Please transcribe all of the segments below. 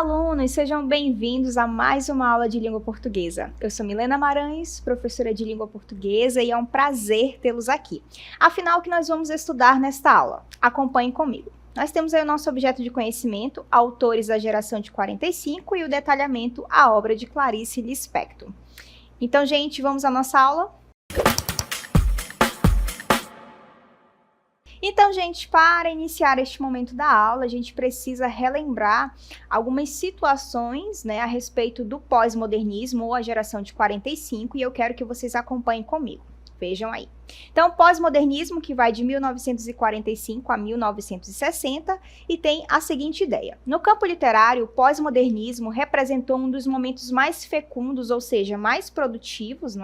alunos, sejam bem-vindos a mais uma aula de língua portuguesa. Eu sou Milena Maranhos, professora de língua portuguesa, e é um prazer tê-los aqui. Afinal, o que nós vamos estudar nesta aula? Acompanhem comigo. Nós temos aí o nosso objeto de conhecimento, autores da geração de 45 e o detalhamento, a obra de Clarice Lispector. Então, gente, vamos à nossa aula? Então, gente, para iniciar este momento da aula, a gente precisa relembrar algumas situações, a respeito do pós-modernismo ou a geração de 45, e eu quero que vocês acompanhem comigo. Vejam aí. Então, pós-modernismo, que vai de 1945 a 1960, e tem a seguinte ideia. No campo literário, o pós-modernismo representou um dos momentos mais fecundos, ou seja, mais produtivos,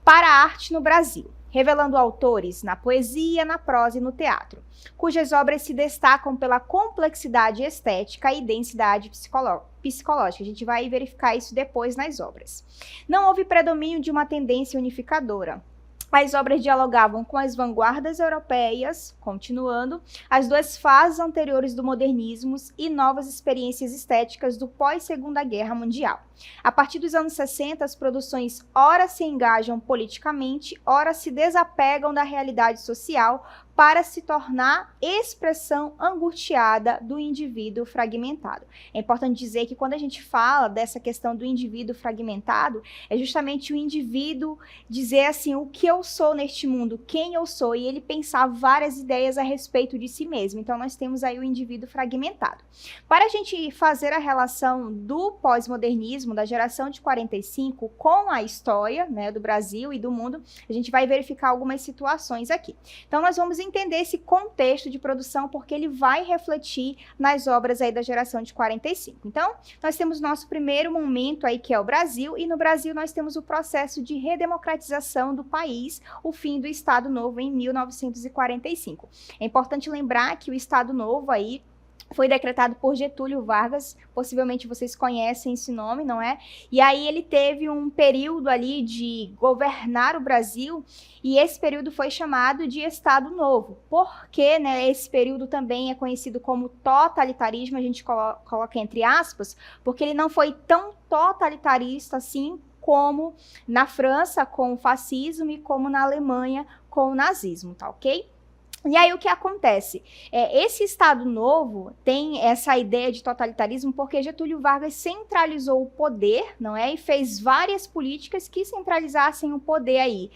para a arte no Brasil, revelando autores na poesia, na prosa e no teatro, cujas obras se destacam pela complexidade estética e densidade psicológica. A gente vai verificar isso depois nas obras. Não houve predomínio de uma tendência unificadora. As obras dialogavam com as vanguardas europeias, continuando, as duas fases anteriores do modernismo e novas experiências estéticas do pós-Segunda Guerra Mundial. A partir dos anos 60, as produções ora se engajam politicamente, ora se desapegam da realidade social para se tornar expressão angustiada do indivíduo fragmentado. É importante dizer que quando a gente fala dessa questão do indivíduo fragmentado, é justamente o indivíduo dizer assim, o que eu sou neste mundo, quem eu sou, e ele pensar várias ideias a respeito de si mesmo. Então, nós temos aí o indivíduo fragmentado. Para a gente fazer a relação do pós-modernismo, da geração de 45, com a história, do Brasil e do mundo, a gente vai verificar algumas situações aqui. Então, nós vamos entender esse contexto de produção, porque ele vai refletir nas obras aí da geração de 45. Então, nós temos nosso primeiro momento aí, que é o Brasil, e no Brasil nós temos o processo de redemocratização do país, o fim do Estado Novo em 1945. É importante lembrar que o Estado Novo aí foi decretado por Getúlio Vargas, possivelmente vocês conhecem esse nome, não é? E aí ele teve um período ali de governar o Brasil, e esse período foi chamado de Estado Novo. Por que, esse período também é conhecido como totalitarismo, a gente coloca entre aspas, porque ele não foi tão totalitarista assim como na França com o fascismo e como na Alemanha com o nazismo, tá ok? E aí o que acontece? Esse Estado Novo tem essa ideia de totalitarismo porque Getúlio Vargas centralizou o poder, não é? E fez várias políticas que centralizassem o poder aí.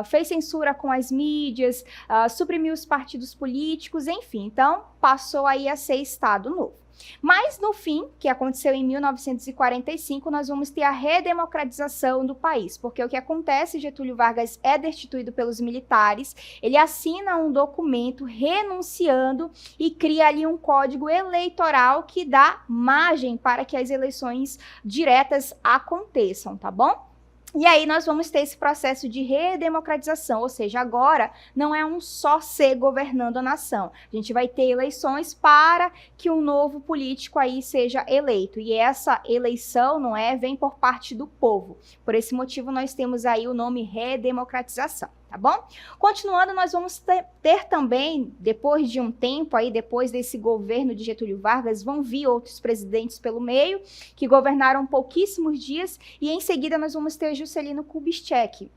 Fez censura com as mídias, suprimiu os partidos políticos, enfim. Então, passou aí a ser Estado Novo. Mas no fim, que aconteceu em 1945, nós vamos ter a redemocratização do país, porque o que acontece, Getúlio Vargas é destituído pelos militares, ele assina um documento renunciando e cria ali um código eleitoral que dá margem para que as eleições diretas aconteçam, tá bom? E aí nós vamos ter esse processo de redemocratização, ou seja, agora não é um só ser governando a nação. A gente vai ter eleições para que um novo político aí seja eleito. E essa eleição, vem por parte do povo. Por esse motivo nós temos aí o nome redemocratização. Tá bom? Continuando, nós vamos ter também, depois de um tempo, aí, depois desse governo de Getúlio Vargas, vão vir outros presidentes pelo meio, que governaram pouquíssimos dias, e em seguida nós vamos ter Juscelino Kubitschek,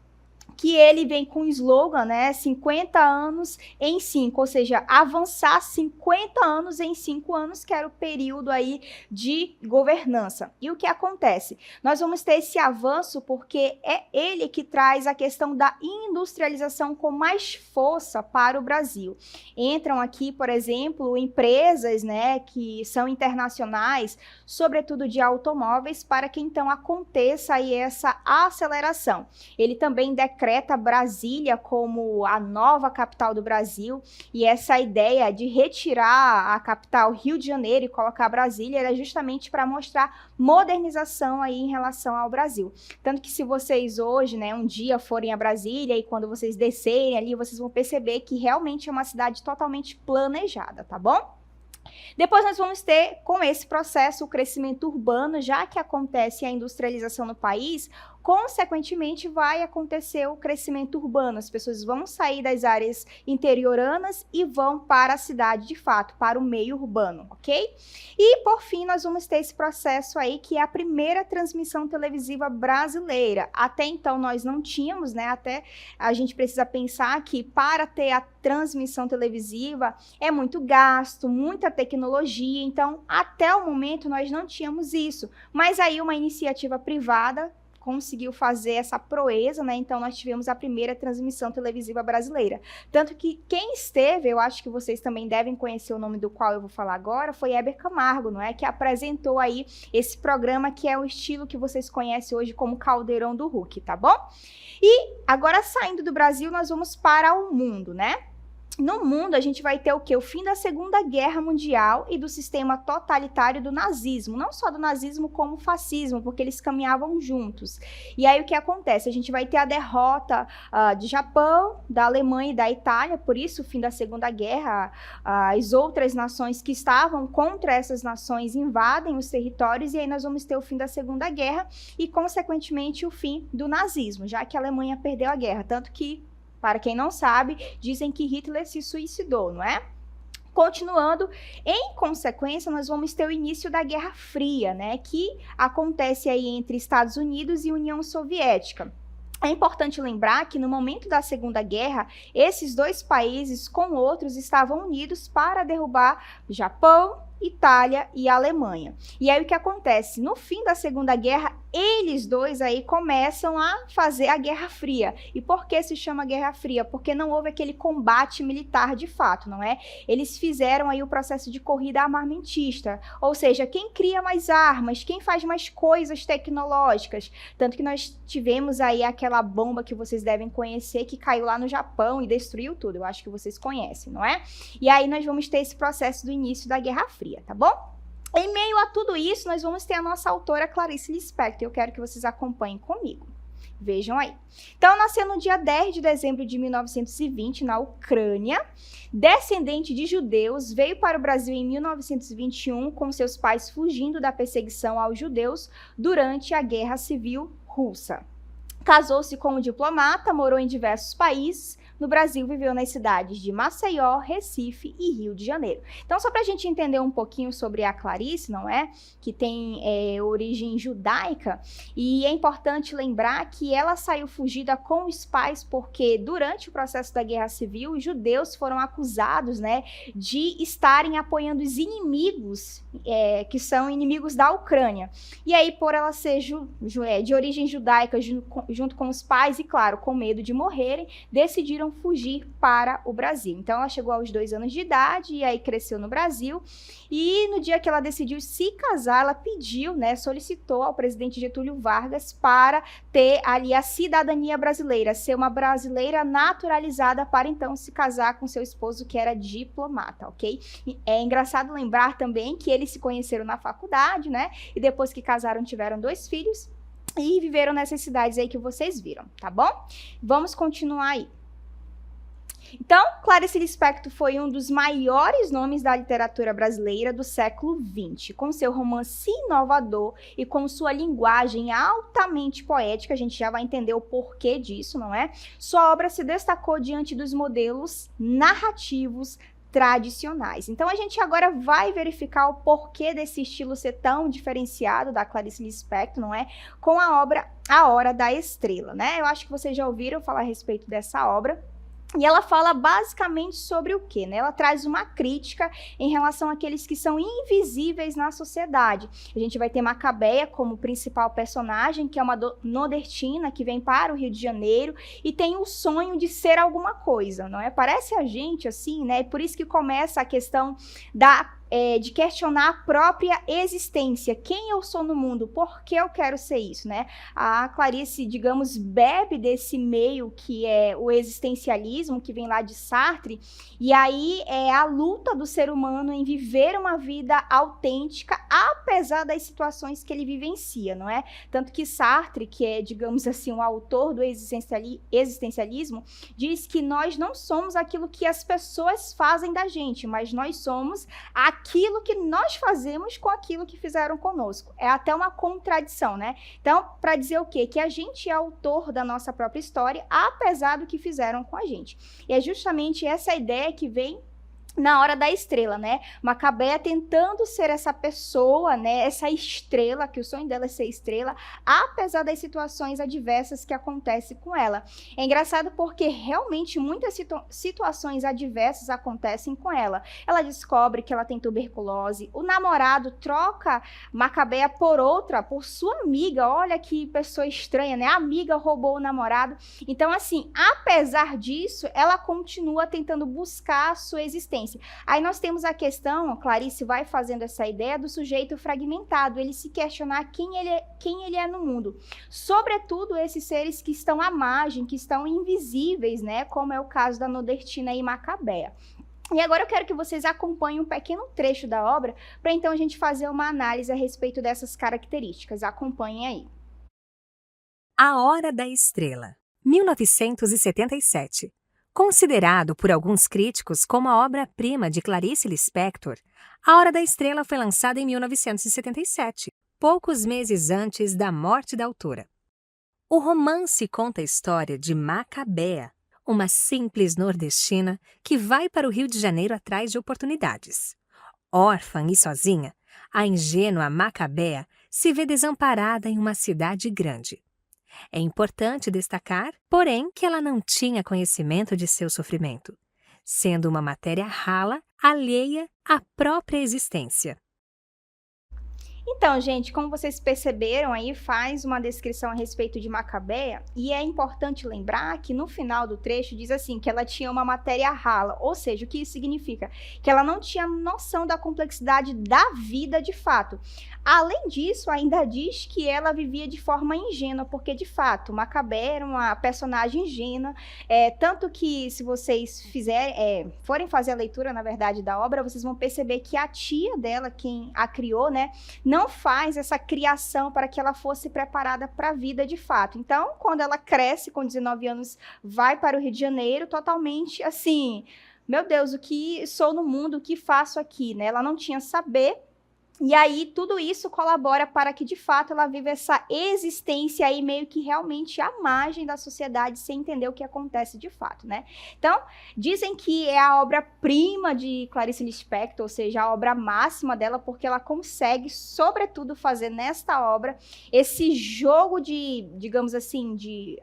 que ele vem com o slogan, 50 anos em 5, ou seja, avançar 50 anos em 5 anos, que era o período aí de governança. E o que acontece? Nós vamos ter esse avanço porque é ele que traz a questão da industrialização com mais força para o Brasil. Entram aqui, por exemplo, empresas, que são internacionais, sobretudo de automóveis, para que então aconteça aí essa aceleração. Ele também decreta Brasília como a nova capital do Brasil, e essa ideia de retirar a capital Rio de Janeiro e colocar Brasília era justamente para mostrar modernização aí em relação ao Brasil. Tanto que se vocês hoje, um dia forem a Brasília e quando vocês descerem ali, vocês vão perceber que realmente é uma cidade totalmente planejada, tá bom? Depois nós vamos ter, com esse processo, o crescimento urbano, já que acontece a industrialização no país, consequentemente vai acontecer o crescimento urbano. As pessoas vão sair das áreas interioranas e vão para a cidade de fato, para o meio urbano, ok? E por fim nós vamos ter esse processo aí que é a primeira transmissão televisiva brasileira. Até então nós não tínhamos, né? Até a gente precisa pensar que para ter a transmissão televisiva é muito gasto, muita tecnologia, então até o momento nós não tínhamos isso. Mas aí uma iniciativa privada conseguiu fazer essa proeza, né? Então nós tivemos a primeira transmissão televisiva brasileira. Tanto que quem esteve, eu acho que vocês também devem conhecer o nome do qual eu vou falar agora, foi Heber Camargo, não é? Que apresentou aí esse programa que é o estilo que vocês conhecem hoje como Caldeirão do Hulk, tá bom? E agora saindo do Brasil, nós vamos para o mundo, né? No mundo, a gente vai ter o quê? O fim da Segunda Guerra Mundial e do sistema totalitário do nazismo. Não só do nazismo, como o fascismo, porque eles caminhavam juntos. E aí, o que acontece? A gente vai ter a derrota de Japão, da Alemanha e da Itália, por isso o fim da Segunda Guerra. As outras nações que estavam contra essas nações invadem os territórios, e aí nós vamos ter o fim da Segunda Guerra e, consequentemente, o fim do nazismo, já que a Alemanha perdeu a guerra. Tanto que, para quem não sabe, dizem que Hitler se suicidou, não é? Continuando, em consequência, nós vamos ter o início da Guerra Fria, né? Que acontece aí entre Estados Unidos e União Soviética. É importante lembrar que no momento da Segunda Guerra, esses dois países com outros estavam unidos para derrubar o Japão, Itália e Alemanha. E aí o que acontece? No fim da Segunda Guerra, eles dois aí começam a fazer a Guerra Fria. E por que se chama Guerra Fria? Porque não houve aquele combate militar de fato, não é? Eles fizeram aí o processo de corrida armamentista, ou seja, quem cria mais armas, quem faz mais coisas tecnológicas. Tanto que nós tivemos aí aquela bomba que vocês devem conhecer, que caiu lá no Japão e destruiu tudo. Eu acho que vocês conhecem, não é? E aí nós vamos ter esse processo do início da Guerra Fria, tá bom? Em meio a tudo isso, nós vamos ter a nossa autora Clarice Lispector. Eu quero que vocês acompanhem comigo. Vejam aí. Então, nasceu no dia 10 de dezembro de 1920, na Ucrânia. Descendente de judeus, veio para o Brasil em 1921, com seus pais fugindo da perseguição aos judeus durante a Guerra Civil Russa. Casou-se com um diplomata, morou em diversos países. No Brasil, viveu nas cidades de Maceió, Recife e Rio de Janeiro. Então, só para a gente entender um pouquinho sobre a Clarice, não é? Que tem origem judaica, e é importante lembrar que ela saiu fugida com os pais porque durante o processo da Guerra Civil, os judeus foram acusados, né, de estarem apoiando os inimigos, que são inimigos da Ucrânia. E aí, por ela ser de origem judaica, junto com os pais, e claro, com medo de morrerem, decidiram fugir para o Brasil. Então, ela chegou aos 2 anos de idade e aí cresceu no Brasil. E no dia que ela decidiu se casar, ela pediu, né, solicitou ao presidente Getúlio Vargas para ter ali a cidadania brasileira, ser uma brasileira naturalizada para então se casar com seu esposo, que era diplomata, ok? E é engraçado lembrar também que eles se conheceram na faculdade, né? E depois que casaram, tiveram 2 filhos e viveram nessas cidades aí que vocês viram, tá bom? Vamos continuar aí. Então, Clarice Lispector foi um dos maiores nomes da literatura brasileira do século XX, com seu romance inovador e com sua linguagem altamente poética. A gente já vai entender o porquê disso, não é? Sua obra se destacou diante dos modelos narrativos tradicionais. Então, a gente agora vai verificar o porquê desse estilo ser tão diferenciado da Clarice Lispector, não é? Com a obra A Hora da Estrela, né? Eu acho que vocês já ouviram falar a respeito dessa obra. E ela fala basicamente sobre o quê, né? Ela traz uma crítica em relação àqueles que são invisíveis na sociedade. A gente vai ter Macabeia como principal personagem, que é uma nordestina que vem para o Rio de Janeiro e tem o sonho de ser alguma coisa, não é? Parece a gente assim, né? Por isso que começa a questão de questionar a própria existência. Quem eu sou no mundo? Por que eu quero ser isso, né? A Clarice, digamos, bebe desse meio que é o existencialismo, que vem lá de Sartre, e aí é a luta do ser humano em viver uma vida autêntica, apesar das situações que ele vivencia, não é? Tanto que Sartre, que é, digamos assim, o autor do existencialismo, diz que nós não somos aquilo que as pessoas fazem da gente, mas nós somos aquilo aquilo que nós fazemos com aquilo que fizeram conosco. É até uma contradição, né? Então, para dizer o quê? Que a gente é autor da nossa própria história, apesar do que fizeram com a gente. E é justamente essa ideia que vem na hora da estrela, né? Macabeia tentando ser essa pessoa, né? Essa estrela, que o sonho dela é ser estrela, apesar das situações adversas que acontecem com ela. É engraçado porque realmente muitas situações adversas acontecem com ela. Ela descobre que ela tem tuberculose, o namorado troca Macabeia por sua amiga. Olha que pessoa estranha, né? A amiga roubou o namorado. Então, assim, apesar disso, ela continua tentando buscar a sua existência. Aí nós temos a questão, Clarice vai fazendo essa ideia do sujeito fragmentado, ele se questionar quem ele é no mundo. Sobretudo esses seres que estão à margem, que estão invisíveis, né? Como é o caso da Nordestina e Macabeia. E agora eu quero que vocês acompanhem um pequeno trecho da obra, para então a gente fazer uma análise a respeito dessas características. Acompanhem aí. A Hora da Estrela, 1977. Considerado por alguns críticos como a obra-prima de Clarice Lispector, A Hora da Estrela foi lançada em 1977, poucos meses antes da morte da autora. O romance conta a história de Macabeia, uma simples nordestina que vai para o Rio de Janeiro atrás de oportunidades. Órfã e sozinha, a ingênua Macabeia se vê desamparada em uma cidade grande. É importante destacar, porém, que ela não tinha conhecimento de seu sofrimento, sendo uma matéria rala, alheia à própria existência. Então, gente, como vocês perceberam aí, faz uma descrição a respeito de Macabeia, e é importante lembrar que no final do trecho diz assim, que ela tinha uma matéria rala, ou seja, o que isso significa? Que ela não tinha noção da complexidade da vida de fato. Além disso, ainda diz que ela vivia de forma ingênua, porque de fato, Macabeia era uma personagem ingênua, tanto que se vocês forem fazer a leitura, na verdade, da obra, vocês vão perceber que a tia dela, quem a criou, né, não faz essa criação para que ela fosse preparada para a vida de fato. Então, quando ela cresce, com 19 anos, vai para o Rio de Janeiro, totalmente assim, meu Deus, o que sou no mundo, o que faço aqui, né? Ela não tinha saber. E aí, tudo isso colabora para que, de fato, ela viva essa existência aí meio que realmente à margem da sociedade, sem entender o que acontece de fato, né? Então, dizem que é a obra-prima de Clarice Lispector, ou seja, a obra máxima dela, porque ela consegue, sobretudo, fazer nesta obra esse jogo de, digamos assim, de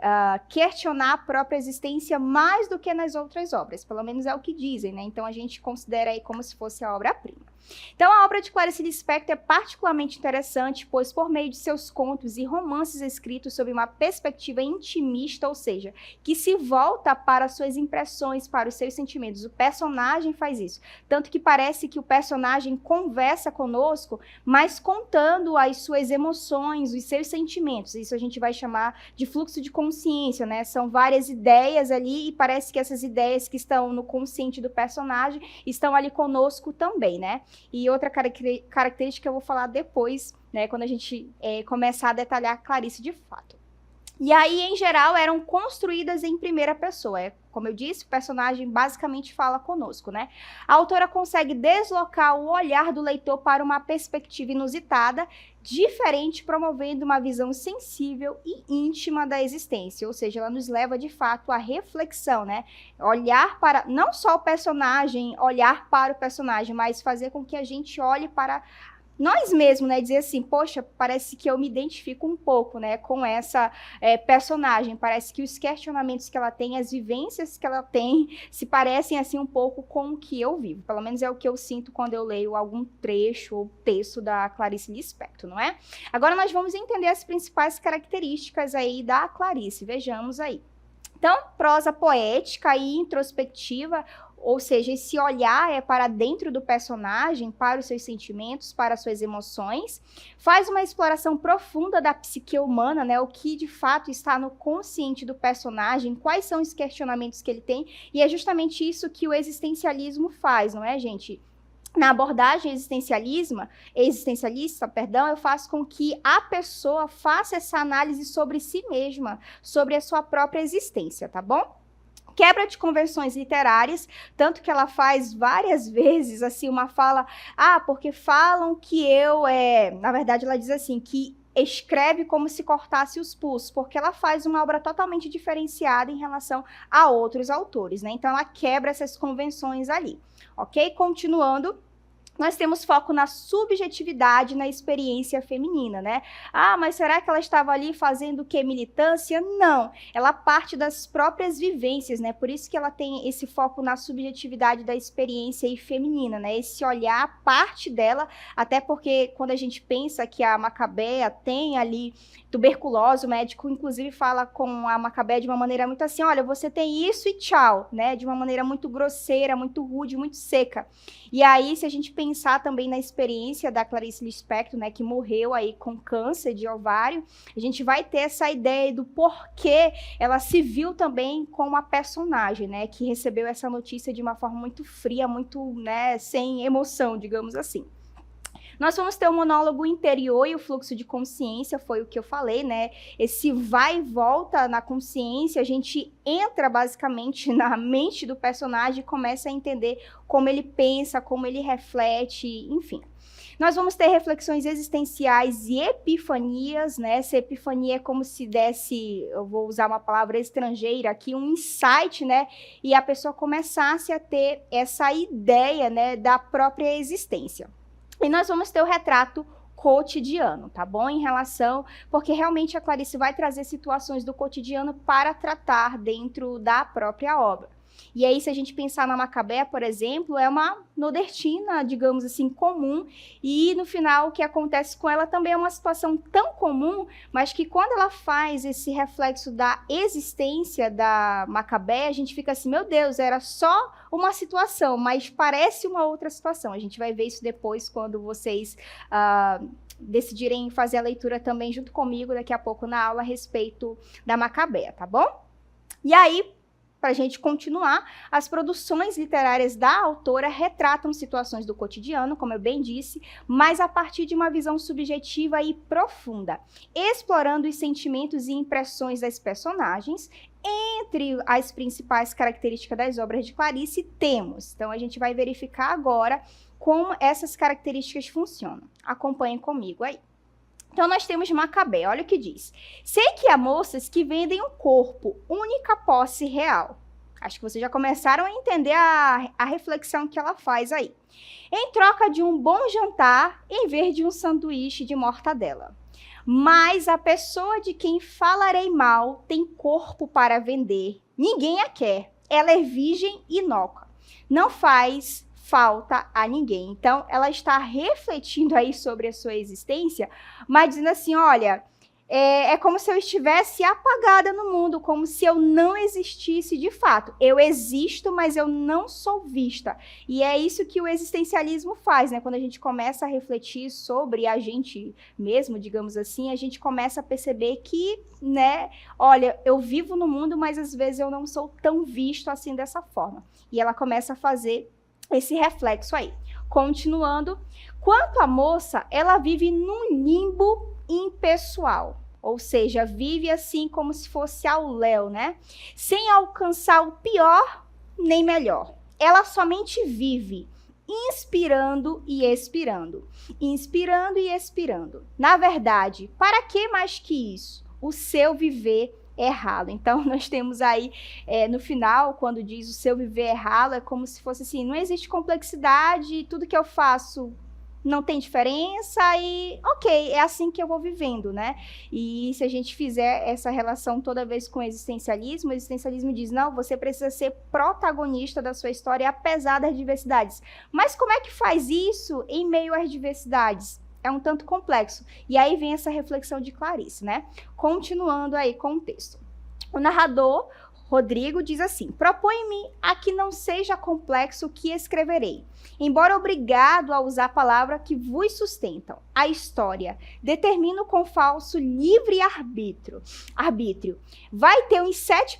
questionar a própria existência mais do que nas outras obras. Pelo menos é o que dizem, né? Então, a gente considera aí como se fosse a obra-prima. Então, a obra de Clarice Lispector é particularmente interessante, pois por meio de seus contos e romances escritos sob uma perspectiva intimista, ou seja, que se volta para suas impressões, para os seus sentimentos. O personagem faz isso. Tanto que parece que o personagem conversa conosco, mas contando as suas emoções, os seus sentimentos. Isso a gente vai chamar de fluxo de consciência, né? São várias ideias ali e parece que essas ideias que estão no consciente do personagem estão ali conosco também, né? E outra característica eu vou falar depois, né, quando a gente começar a detalhar Clarice de fato. E aí, em geral, eram construídas em primeira pessoa. Como eu disse, o personagem basicamente fala conosco, né? A autora consegue deslocar o olhar do leitor para uma perspectiva inusitada, diferente, promovendo uma visão sensível e íntima da existência. Ou seja, ela nos leva, de fato, à reflexão, né? Olhar para, não só o personagem, olhar para o personagem, mas fazer com que a gente olhe para nós mesmos, né, dizer assim, poxa, parece que eu me identifico um pouco, né, com essa personagem, parece que os questionamentos que ela tem, as vivências que ela tem, se parecem, assim, um pouco com o que eu vivo, pelo menos é o que eu sinto quando eu leio algum trecho ou texto da Clarice Lispector, não é? Agora nós vamos entender as principais características aí da Clarice, vejamos aí. Então, prosa poética e introspectiva, ou seja, esse olhar é para dentro do personagem, para os seus sentimentos, para as suas emoções, faz uma exploração profunda da psique humana, né, o que de fato está no consciente do personagem, quais são os questionamentos que ele tem, e é justamente isso que o existencialismo faz, não é, gente? Na abordagem existencialista, eu faço com que a pessoa faça essa análise sobre si mesma, sobre a sua própria existência, tá bom? Quebra de convenções literárias, tanto que ela faz várias vezes, assim, uma fala, porque falam que na verdade ela diz assim, que escreve como se cortasse os pulsos, porque ela faz uma obra totalmente diferenciada em relação a outros autores, né? Então ela quebra essas convenções ali, ok? Continuando, nós temos foco na subjetividade, na experiência feminina, né? Mas será que ela estava ali fazendo o quê? Militância? Não, ela parte das próprias vivências, né? Por isso que ela tem esse foco na subjetividade da experiência aí feminina, né? Esse olhar parte dela, até porque quando a gente pensa que a Macabea tem ali tuberculose, o médico inclusive fala com a Macabea de uma maneira muito assim, olha, você tem isso e tchau, né? De uma maneira muito grosseira, muito rude, muito seca. E aí, se a gente pensar também na experiência da Clarice Lispector, né, que morreu aí com câncer de ovário, a gente vai ter essa ideia do porquê ela se viu também como uma personagem, né, que recebeu essa notícia de uma forma muito fria, muito, né, sem emoção, digamos assim. Nós vamos ter o monólogo interior e o fluxo de consciência, foi o que eu falei, né? Esse vai e volta na consciência, a gente entra basicamente na mente do personagem e começa a entender como ele pensa, como ele reflete, enfim. Nós vamos ter reflexões existenciais e epifanias, né? Essa epifania é como se desse, eu vou usar uma palavra estrangeira aqui, um insight, né? E a pessoa começasse a ter essa ideia, né, da própria existência. E nós vamos ter o retrato cotidiano, tá bom? Em relação, porque realmente a Clarice vai trazer situações do cotidiano para tratar dentro da própria obra. E aí, se a gente pensar na Macabea, por exemplo, é uma nordestina, digamos assim, comum, e no final o que acontece com ela também é uma situação tão comum, mas que quando ela faz esse reflexo da existência da Macabea, a gente fica assim, meu Deus, era só uma situação, mas parece uma outra situação. A gente vai ver isso depois quando vocês decidirem fazer a leitura também junto comigo daqui a pouco na aula a respeito da Macabea, tá bom? E aí, para a gente continuar, as produções literárias da autora retratam situações do cotidiano, como eu bem disse, mas a partir de uma visão subjetiva e profunda, explorando os sentimentos e impressões das personagens. Entre as principais características das obras de Clarice, temos. Então, a gente vai verificar agora como essas características funcionam. Acompanhem comigo aí. Então, nós temos Macabea, olha o que diz. Sei que há moças que vendem um corpo, única posse real. Acho que vocês já começaram a entender a reflexão que ela faz aí. Em troca de um bom jantar, em vez de um sanduíche de mortadela. Mas a pessoa de quem falarei mal tem corpo para vender. Ninguém a quer. Ela é virgem e inócua. Não faz falta a ninguém. Então, ela está refletindo aí sobre a sua existência, mas dizendo assim, olha, é como se eu estivesse apagada no mundo, como se eu não existisse de fato. Eu existo, mas eu não sou vista. E é isso que o existencialismo faz, né? Quando a gente começa a refletir sobre a gente mesmo, digamos assim, a gente começa a perceber que, né, olha, eu vivo no mundo, mas às vezes eu não sou tão visto assim dessa forma. E ela começa a fazer esse reflexo aí. Continuando, quanto à moça, ela vive num limbo impessoal, ou seja, vive assim como se fosse ao léu, né? Sem alcançar o pior nem melhor. Ela somente vive inspirando e expirando. Inspirando e expirando. Na verdade, para que mais que isso? O seu viver é ralo. Então, nós temos aí, no final, quando diz o seu viver é ralo, é como se fosse assim, não existe complexidade, tudo que eu faço não tem diferença e, ok, é assim que eu vou vivendo, né? E se a gente fizer essa relação toda vez com o existencialismo diz, não, você precisa ser protagonista da sua história, apesar das diversidades. Mas como é que faz isso em meio às diversidades? É um tanto complexo. E aí vem essa reflexão de Clarice, né? Continuando aí com o texto. O narrador, Rodrigo, diz assim, propõe-me a que não seja complexo o que escreverei, embora obrigado a usar a palavra que vos sustentam, a história, determino com falso livre arbítrio. Vai ter uns 7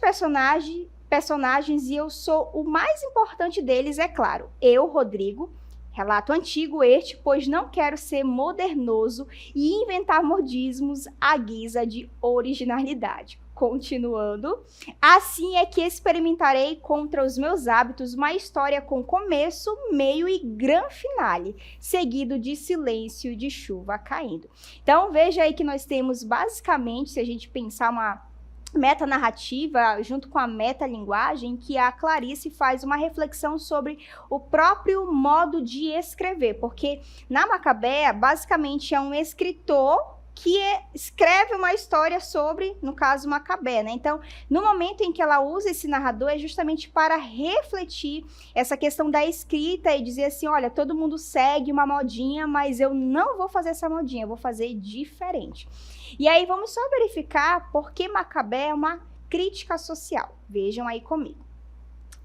personagens e eu sou o mais importante deles, é claro. Eu, Rodrigo, relato antigo este, pois não quero ser modernoso e inventar modismos à guisa de originalidade. Continuando, assim é que experimentarei contra os meus hábitos uma história com começo, meio e grande finale, seguido de silêncio de chuva caindo. Então veja aí que nós temos basicamente, se a gente pensar uma metanarrativa junto com a metalinguagem, que a Clarice faz uma reflexão sobre o próprio modo de escrever, porque na Macabea basicamente é um escritor que escreve uma história sobre, no caso, Macabé, né? Então, no momento em que ela usa esse narrador, é justamente para refletir essa questão da escrita e dizer assim, olha, todo mundo segue uma modinha, mas eu não vou fazer essa modinha, eu vou fazer diferente. E aí, vamos só verificar por que Macabé é uma crítica social. Vejam aí comigo.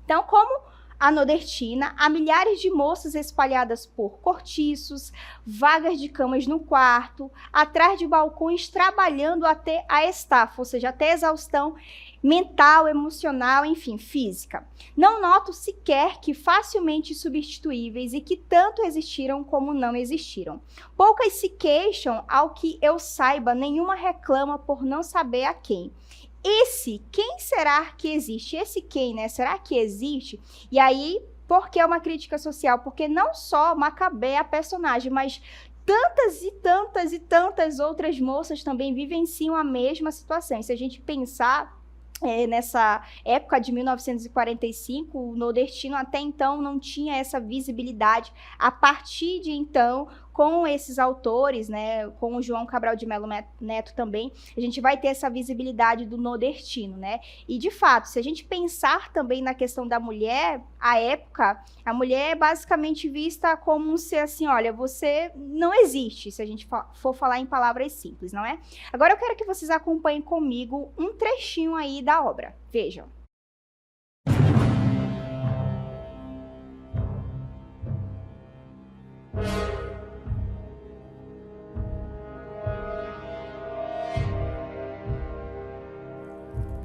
Então, como a nordestina, há milhares de moças espalhadas por cortiços, vagas de camas no quarto, atrás de balcões, trabalhando até a estafa, ou seja, até a exaustão mental, emocional, enfim, física. Não noto sequer que facilmente substituíveis e que tanto existiram como não existiram. Poucas se queixam, ao que eu saiba, nenhuma reclama por não saber a quem. Quem será que existe? Esse quem, né? Será que existe? E aí, por que uma crítica social? Porque não só Macabé é a personagem, mas tantas e tantas e tantas outras moças também vivenciam a mesma situação. E se a gente pensar nessa época de 1945, o nordestino até então não tinha essa visibilidade. A partir de então, com esses autores, né, com o João Cabral de Melo Neto também, a gente vai ter essa visibilidade do nordestino, né? E, de fato, se a gente pensar também na questão da mulher, à época, a mulher é basicamente vista como um ser assim, olha, você não existe, se a gente for falar em palavras simples, não é? Agora eu quero que vocês acompanhem comigo um trechinho aí da obra. Vejam.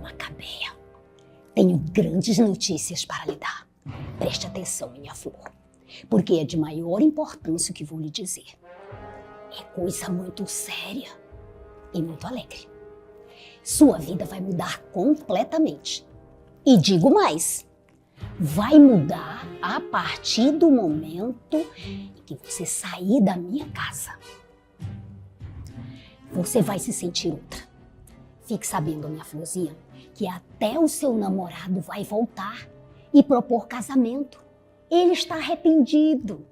Macabea, tenho grandes notícias para lhe dar. Preste atenção, minha flor, porque é de maior importância o que vou lhe dizer. É coisa muito séria e muito alegre. Sua vida vai mudar completamente. E digo mais, vai mudar a partir do momento em que você sair da minha casa. Você vai se sentir outra. Fique sabendo, minha florzinha, que até o seu namorado vai voltar e propor casamento. Ele está arrependido.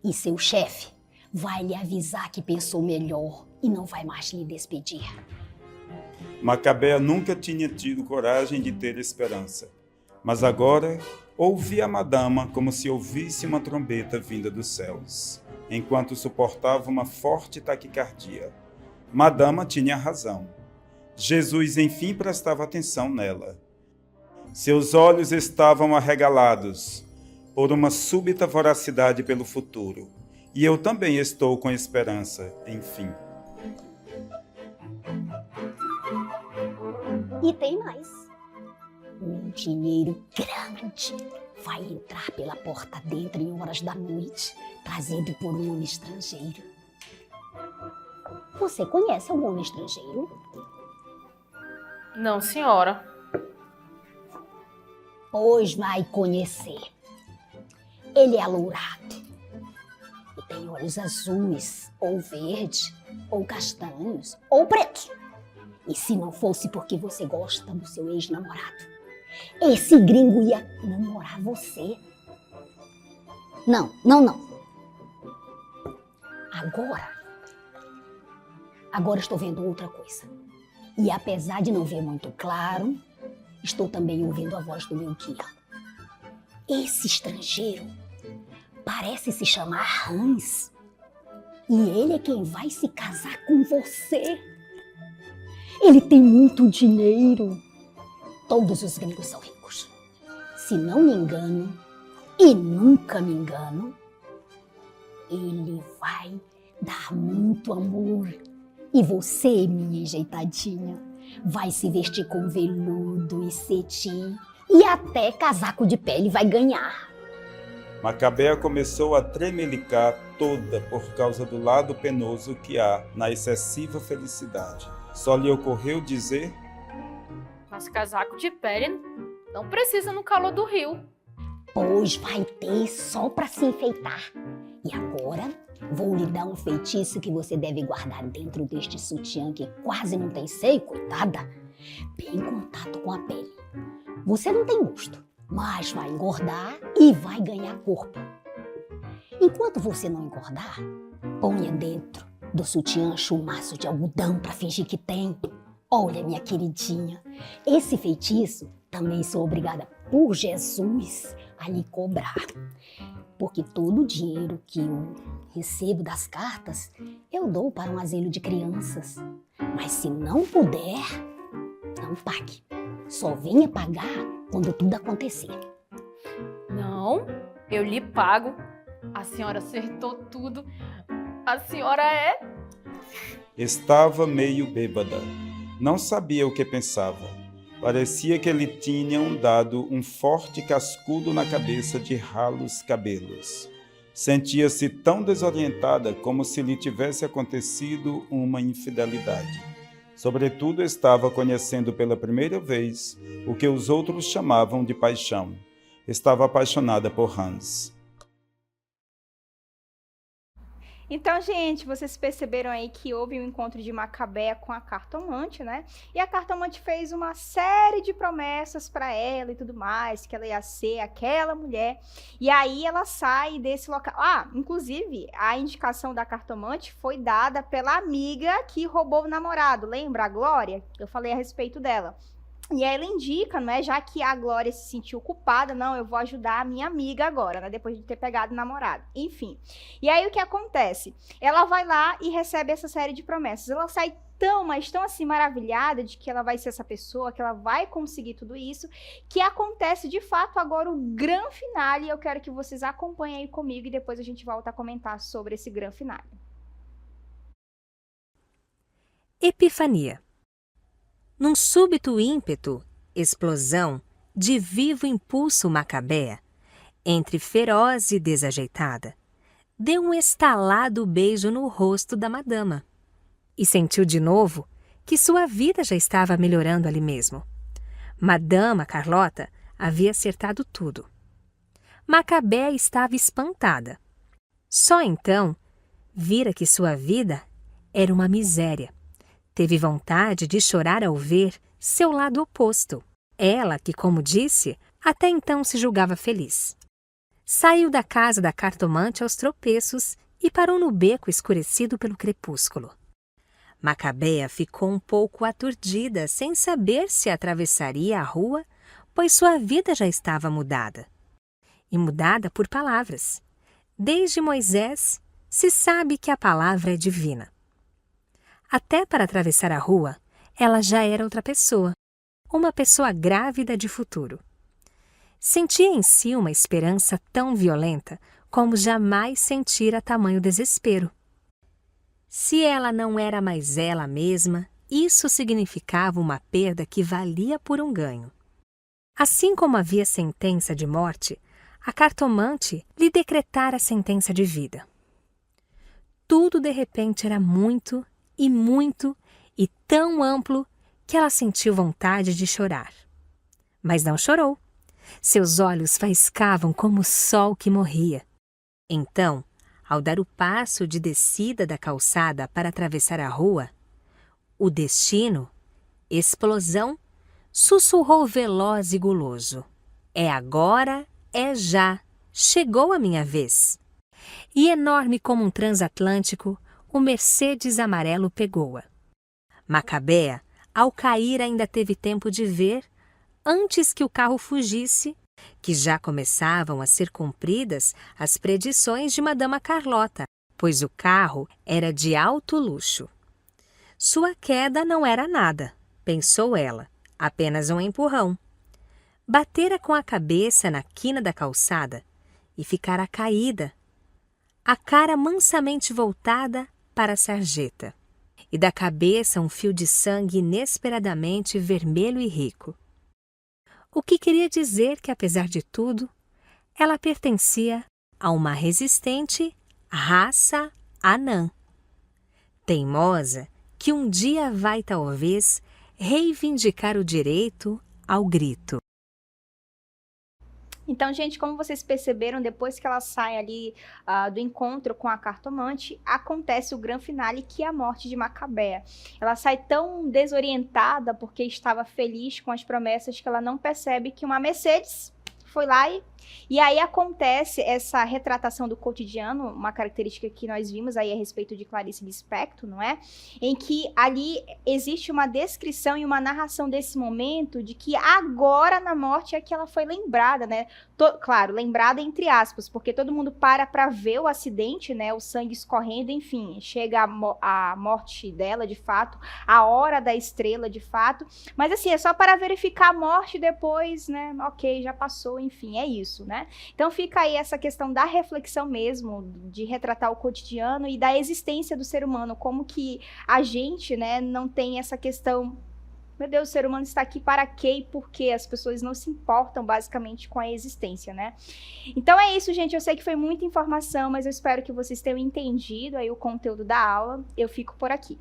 E seu chefe vai lhe avisar que pensou melhor e não vai mais lhe despedir. Macabea nunca tinha tido coragem de ter esperança. Mas agora ouvi a madama como se ouvisse uma trombeta vinda dos céus, enquanto suportava uma forte taquicardia. Madama tinha razão. Jesus, enfim, prestava atenção nela. Seus olhos estavam arregalados por uma súbita voracidade pelo futuro. E eu também estou com esperança, enfim. E tem mais. Um dinheiro grande vai entrar pela porta dentro em horas da noite, trazido por um homem estrangeiro. Você conhece algum homem estrangeiro? Não, senhora. Pois vai conhecer. Ele é alourado e tem olhos azuis, ou verde, ou castanhos, ou pretos. E se não fosse porque você gosta do seu ex-namorado, esse gringo ia namorar você. Não. Agora estou vendo outra coisa. E apesar de não ver muito claro, estou também ouvindo a voz do meu guia. Esse estrangeiro parece se chamar Hans. E ele é quem vai se casar com você. Ele tem muito dinheiro. Todos os gringos são ricos. Se não me engano, e nunca me engano, ele vai dar muito amor. E você, minha enjeitadinha, vai se vestir com veludo e cetim e até casaco de pele vai ganhar. Macabea começou a tremelicar toda por causa do lado penoso que há na excessiva felicidade. Só lhe ocorreu dizer: Mas casaco de pele não precisa no calor do rio. Pois vai ter só para se enfeitar. E agora vou lhe dar um feitiço que você deve guardar dentro deste sutiã que quase não tem seio, coitada, bem em contato com a pele. Você não tem gosto, mas vai engordar e vai ganhar corpo. Enquanto você não engordar, ponha dentro do sutiã chumaço de algodão para fingir que tem. Olha, minha queridinha, esse feitiço também sou obrigada por Jesus a lhe cobrar. Porque todo o dinheiro que eu recebo das cartas, eu dou para um asilo de crianças. Mas se não puder, não pague. Só venha pagar quando tudo acontecer. Não, eu lhe pago. A senhora acertou tudo. A senhora é... Estava meio bêbada. Não sabia o que pensava. Parecia que lhe tinham dado um forte cascudo na cabeça de ralos cabelos. Sentia-se tão desorientada como se lhe tivesse acontecido uma infidelidade. Sobretudo, estava conhecendo pela primeira vez o que os outros chamavam de paixão. Estava apaixonada por Hans. Então, gente, vocês perceberam aí que houve um encontro de Macabea com a cartomante, né? E a cartomante fez uma série de promessas para ela e tudo mais, que ela ia ser aquela mulher. E aí ela sai desse local. Ah, inclusive, a indicação da cartomante foi dada pela amiga que roubou o namorado. Lembra a Glória? Eu falei a respeito dela. E aí ela indica, né, já que a Glória se sentiu culpada, não, eu vou ajudar a minha amiga agora, né, depois de ter pegado o namorado. Enfim. E aí o que acontece? Ela vai lá e recebe essa série de promessas. Ela sai tão, mas tão assim maravilhada de que ela vai ser essa pessoa, que ela vai conseguir tudo isso, que acontece de fato agora o grande finale. Eu quero que vocês acompanhem aí comigo e depois a gente volta a comentar sobre esse grande finale. Epifania. Num súbito ímpeto, explosão, de vivo impulso Macabea, entre feroz e desajeitada, deu um estalado beijo no rosto da madama e sentiu de novo que sua vida já estava melhorando ali mesmo. Madama Carlota havia acertado tudo. Macabea estava espantada. Só então vira que sua vida era uma miséria. Teve vontade de chorar ao ver seu lado oposto. Ela, que, como disse, até então se julgava feliz. Saiu da casa da cartomante aos tropeços e parou no beco escurecido pelo crepúsculo. Macabea ficou um pouco aturdida, sem saber se atravessaria a rua, pois sua vida já estava mudada. E mudada por palavras. Desde Moisés, se sabe que a palavra é divina. Até para atravessar a rua, ela já era outra pessoa, uma pessoa grávida de futuro. Sentia em si uma esperança tão violenta como jamais sentira tamanho desespero. Se ela não era mais ela mesma, isso significava uma perda que valia por um ganho. Assim como havia sentença de morte, a cartomante lhe decretara a sentença de vida. Tudo de repente era muito e tão amplo que ela sentiu vontade de chorar. Mas não chorou. Seus olhos faiscavam como o sol que morria. Então, ao dar o passo de descida da calçada para atravessar a rua, o destino, explosão, sussurrou veloz e guloso. É agora, é já, chegou a minha vez. E enorme como um transatlântico, o Mercedes amarelo pegou-a. Macabea, ao cair, ainda teve tempo de ver, antes que o carro fugisse, que já começavam a ser cumpridas as predições de Madama Carlota, pois o carro era de alto luxo. Sua queda não era nada, pensou ela, apenas um empurrão. Batera com a cabeça na quina da calçada e ficara caída, a cara mansamente voltada para a sarjeta, e da cabeça um fio de sangue inesperadamente vermelho e rico. O que queria dizer que, apesar de tudo, ela pertencia a uma resistente raça anã. Teimosa que um dia vai talvez reivindicar o direito ao grito. Então, gente, como vocês perceberam, depois que ela sai ali do encontro com a cartomante, acontece o grande finale, que é a morte de Macabea. Ela sai tão desorientada porque estava feliz com as promessas que ela não percebe que uma Mercedes foi lá e aí acontece essa retratação do cotidiano, uma característica que nós vimos aí a respeito de Clarice Lispector, não é? Em que ali existe uma descrição e uma narração desse momento de que agora na morte é que ela foi lembrada, né? Claro, lembrada entre aspas, porque todo mundo para ver o acidente, né? O sangue escorrendo, enfim, chega a morte dela de fato, a hora da estrela de fato, mas assim, é só para verificar a morte depois, né? Ok, já passou, enfim, é isso. Né? Então fica aí essa questão da reflexão mesmo, de retratar o cotidiano e da existência do ser humano, como que a gente, né, não tem essa questão, meu Deus, o ser humano está aqui para quê e por quê? As pessoas não se importam basicamente com a existência, né? Então é isso, gente, eu sei que foi muita informação, mas eu espero que vocês tenham entendido aí o conteúdo da aula. Eu fico por aqui.